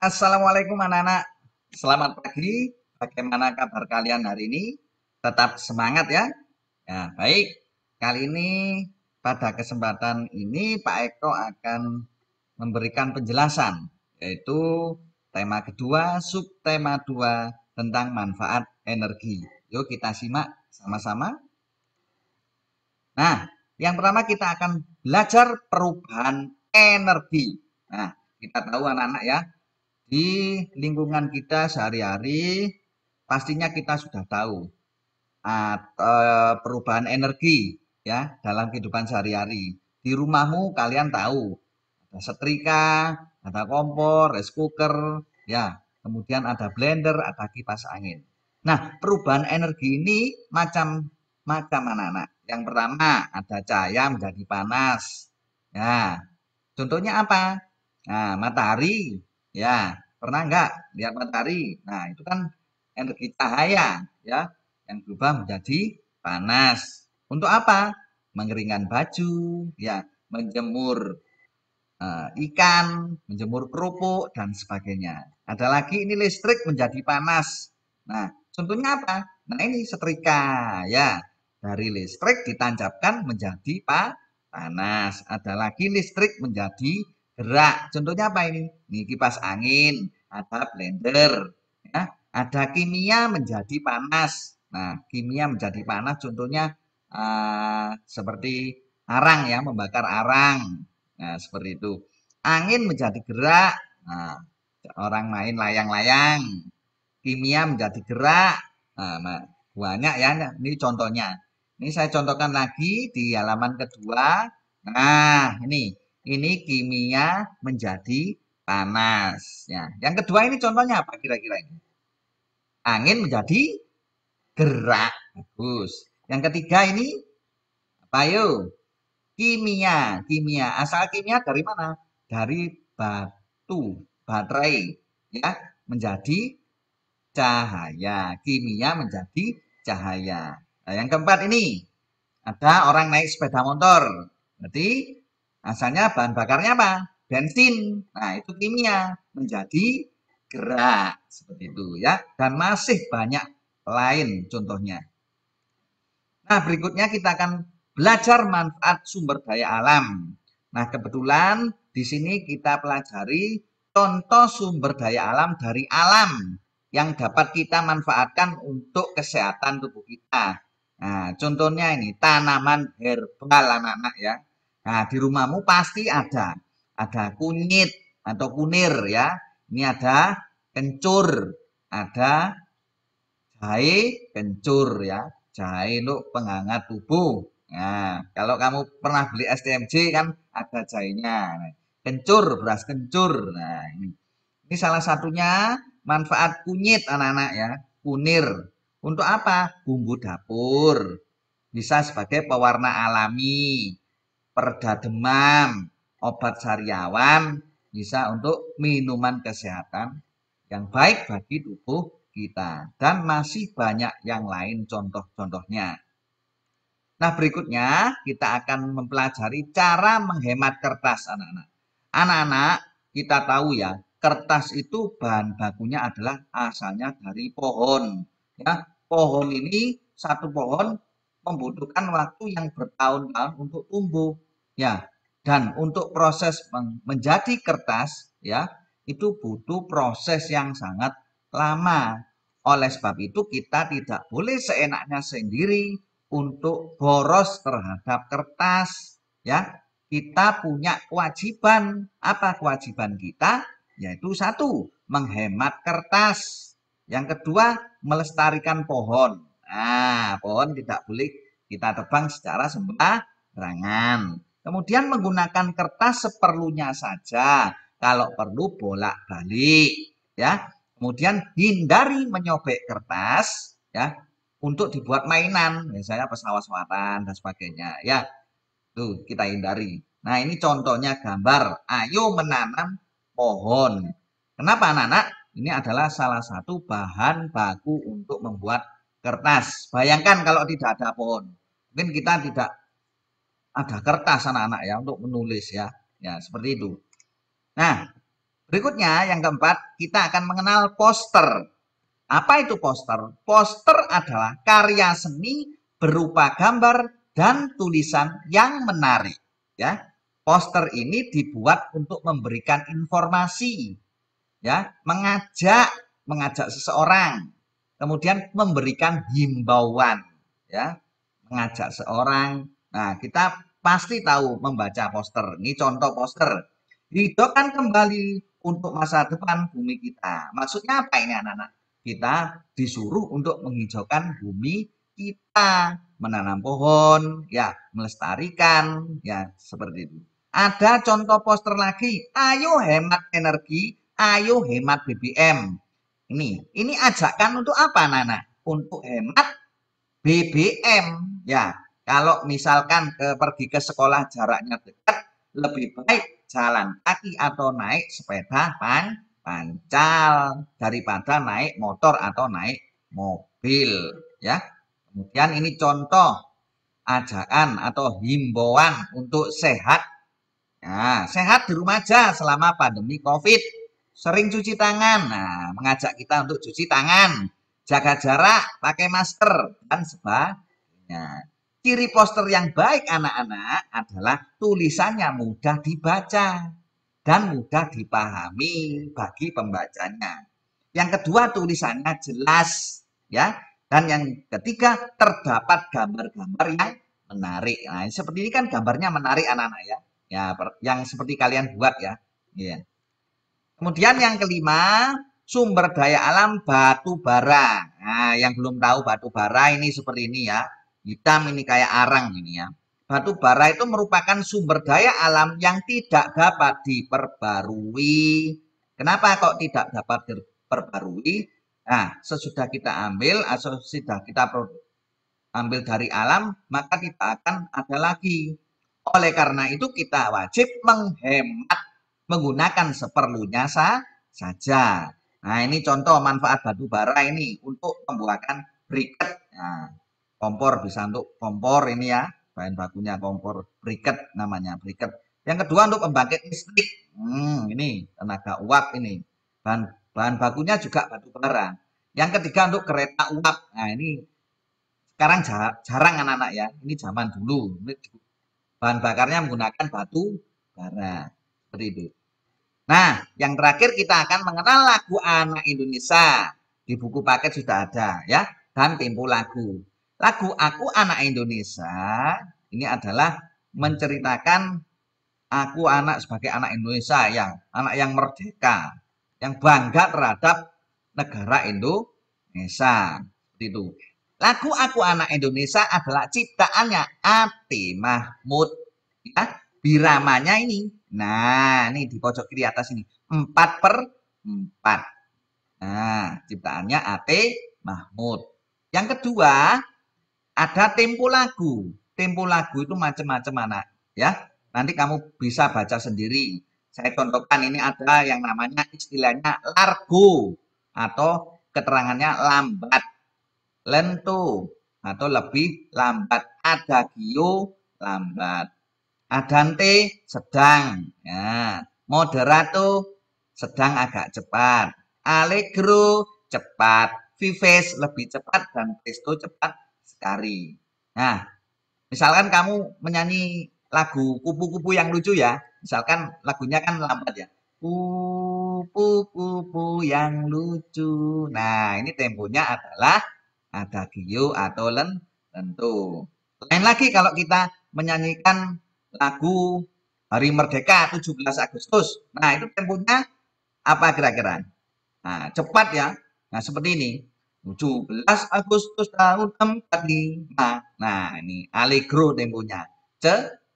Assalamualaikum anak-anak. Selamat pagi. Bagaimana kabar kalian hari ini? Tetap semangat ya. Ya, baik. Kali ini pada kesempatan ini Pak Eko akan memberikan penjelasan yaitu tema kedua, subtema 2 tentang manfaat energi. Yuk kita simak sama-sama. Nah, yang pertama kita akan belajar perubahan energi. Nah, kita tahu anak-anak ya, di lingkungan kita sehari-hari pastinya kita sudah tahu perubahan energi ya dalam kehidupan sehari-hari. Di rumahmu kalian tahu ada setrika, ada kompor, rice cooker, ya, kemudian ada blender, ada kipas angin. Nah, perubahan energi ini macam-macam anak-anak. Yang pertama ada cahaya menjadi panas. Ya, contohnya apa? Nah, matahari. Ya, pernah nggak lihat matahari? Nah, itu kan energi cahaya, ya, yang berubah menjadi panas. Untuk apa? Mengeringkan baju, ya, menjemur ikan, menjemur kerupuk, dan sebagainya. Ada lagi ini listrik menjadi panas. Nah, contohnya apa? Nah, ini setrika, ya. Dari listrik ditancapkan menjadi panas. Ada lagi listrik menjadi gerak. Contohnya apa ini? Ini kipas angin, ada blender, ya. Ada kimia menjadi panas. Nah, kimia menjadi panas contohnya seperti arang ya, membakar arang. Nah, seperti itu. Angin menjadi gerak. Nah, orang main layang-layang. Kimia menjadi gerak. Nah, banyak ya. Ini contohnya. Ini saya contohkan lagi di halaman kedua. Nah, ini kimia menjadi panas. Ya, yang kedua ini contohnya apa kira-kira ini? Angin menjadi gerak. Bagus. Yang ketiga ini apa yuk? Kimia, kimia. Asal kimia dari mana? Dari batu, baterai, ya, menjadi cahaya. Kimia menjadi cahaya. Nah, yang keempat ini ada orang naik sepeda motor. Berarti asalnya bahan bakarnya apa? Bensin. Nah, itu kimia menjadi gerak seperti itu ya. Dan masih banyak lain contohnya. Nah, berikutnya kita akan belajar manfaat sumber daya alam. Nah, kebetulan di sini kita pelajari contoh sumber daya alam dari alam yang dapat kita manfaatkan untuk kesehatan tubuh kita. Nah, contohnya ini tanaman herbal anak-anak ya. Nah, di rumahmu pasti ada. Ada kunyit atau kunir ya. Ini ada kencur, ada jahe kencur ya, jahe untuk penghangat tubuh. Nah, kalau kamu pernah beli STMJ kan ada jahenya. Nah, kencur, beras kencur. Nah, ini salah satunya manfaat kunyit anak-anak ya, kunir. Untuk apa? Bumbu dapur. Bisa sebagai pewarna alami, pereda demam, obat sariawan, bisa untuk minuman kesehatan yang baik bagi tubuh kita. Dan masih banyak yang lain contoh-contohnya. Nah, berikutnya kita akan mempelajari cara menghemat kertas anak-anak. Anak-anak, kita tahu ya, kertas itu bahan bakunya adalah asalnya dari pohon. Ya, pohon ini satu pohon membutuhkan waktu yang bertahun-tahun untuk tumbuh. Ya, dan untuk proses menjadi kertas ya, itu butuh proses yang sangat lama. Oleh sebab itu kita tidak boleh seenaknya sendiri untuk boros terhadap kertas ya. Kita punya kewajiban. Apa kewajiban kita? Yaitu satu, menghemat kertas. Yang kedua, melestarikan pohon. Nah, pohon tidak boleh kita tebang secara sembarangan. Kemudian menggunakan kertas seperlunya saja. Kalau perlu bolak-balik ya. Kemudian hindari menyobek kertas ya untuk dibuat mainan, misalnya pesawat-pesawatan dan sebagainya. Ya, tuh kita hindari. Nah, ini contohnya gambar. Ayo menanam pohon. Kenapa anak-anak? Ini adalah salah satu bahan baku untuk membuat kertas. Bayangkan kalau tidak ada pohon. Mungkin kita tidak ada kertas anak-anak ya untuk menulis ya. Ya, seperti itu. Nah, Berikutnya, yang keempat, kita akan mengenal poster. Apa itu poster? Poster adalah karya seni berupa gambar dan tulisan yang menarik. Ya, poster ini dibuat untuk memberikan informasi, ya, mengajak seseorang, kemudian memberikan himbauan, ya, mengajak seorang. Nah, kita pasti tahu membaca poster. Ini contoh poster. Hidupkan kembali untuk masa depan bumi kita. Maksudnya apa ini anak-anak? Kita disuruh untuk menghijaukan bumi kita, menanam pohon, ya, melestarikan, ya, seperti itu. Ada contoh poster lagi, ayo hemat energi, ayo hemat BBM. Ini ajakan untuk apa, Nana? Untuk hemat BBM. Ya, kalau misalkan pergi ke sekolah jaraknya dekat, lebih baik jalan kaki atau naik sepeda pancal daripada naik motor atau naik mobil. Ya, kemudian ini contoh ajakan atau himbauan untuk sehat. Nah, sehat di rumah aja selama pandemi COVID. Sering cuci tangan. Nah, mengajak kita untuk cuci tangan, jaga jarak, pakai masker, dan sebagainya. Ciri poster yang baik anak-anak adalah tulisannya mudah dibaca dan mudah dipahami bagi pembacanya. Yang kedua, tulisannya jelas, ya. Dan yang ketiga, terdapat gambar-gambar yang menarik. Nah, seperti ini kan gambarnya menarik anak-anak ya. Ya, yang seperti kalian buat ya. Ya. Kemudian yang kelima, sumber daya alam batu bara. Nah, yang belum tahu batu bara ini seperti ini ya. Hitam ini kayak arang ini ya. Batu bara itu merupakan sumber daya alam yang tidak dapat diperbarui. Kenapa kok tidak dapat diperbarui? Nah, sesudah kita ambil, atau sudah kita ambil dari alam, maka tidak akan ada lagi. Oleh karena itu kita wajib menghemat menggunakan seperlunya saja. Nah, ini contoh manfaat batu bara ini untuk pembuatan briket. Nah, kompor bisa untuk kompor ini ya, bahan bakunya kompor briket namanya briket. Yang kedua untuk pembangkit listrik. Ini tenaga uap ini. Bahan bakunya juga batu bara. Yang ketiga untuk kereta uap. Nah, ini sekarang jarang anak-anak ya. Ini zaman dulu. Bahan bakarnya menggunakan batu bara. Seperti itu. Nah, yang terakhir kita akan mengenal lagu anak Indonesia. Di buku paket sudah ada ya. Dan tempo lagu. Lagu Aku Anak Indonesia ini adalah menceritakan aku anak sebagai anak Indonesia anak yang merdeka, yang bangga terhadap negara Indonesia. Seperti itu. Lagu Aku Anak Indonesia adalah ciptaannya Ati Mahmud. Ya, biramanya ini. Nah, ini di pojok kiri atas ini. 4/4. Nah, ciptaannya Ati Mahmud. Yang kedua, ada tempo lagu. Tempo lagu itu macam-macam anak. Ya, nanti kamu bisa baca sendiri. Saya contohkan ini ada yang namanya istilahnya largo atau keterangannya lambat, lento atau lebih lambat, adagio lambat, adante sedang, ya, moderato sedang agak cepat, allegro cepat, vives lebih cepat dan presto cepat sekali. Nah, misalkan kamu menyanyi lagu kupu-kupu yang lucu ya, misalkan lagunya kan lambat ya. Kupu-kupu yang lucu. Nah, ini temponya adalah adagio atau lento. Lain lagi kalau kita menyanyikan lagu Hari Merdeka 17 Agustus. Nah, itu temponya apa kira-kira? Nah, cepat ya. Nah, seperti ini. 17 Agustus tahun 45. Nah, ini allegro temponya.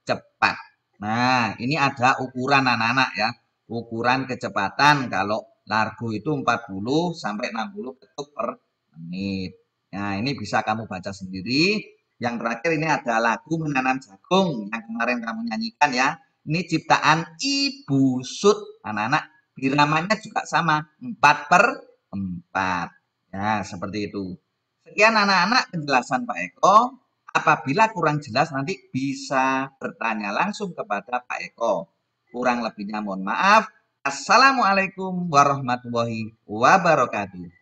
Cepat. Nah, ini ada ukuran anak-anak ya. Ukuran kecepatan kalau largo itu 40 sampai 60 ketuk per menit. Nah, ini bisa kamu baca sendiri. Yang terakhir ini ada lagu Menanam Jagung yang kemarin kamu nyanyikan ya. Ini ciptaan Ibu Sud. Anak-anak, biramanya juga sama. 4/4. Ya, seperti itu. Sekian anak-anak penjelasan Pak Eko. Apabila kurang jelas nanti bisa bertanya langsung kepada Pak Eko. Kurang lebihnya mohon maaf. Assalamualaikum warahmatullahi wabarakatuh.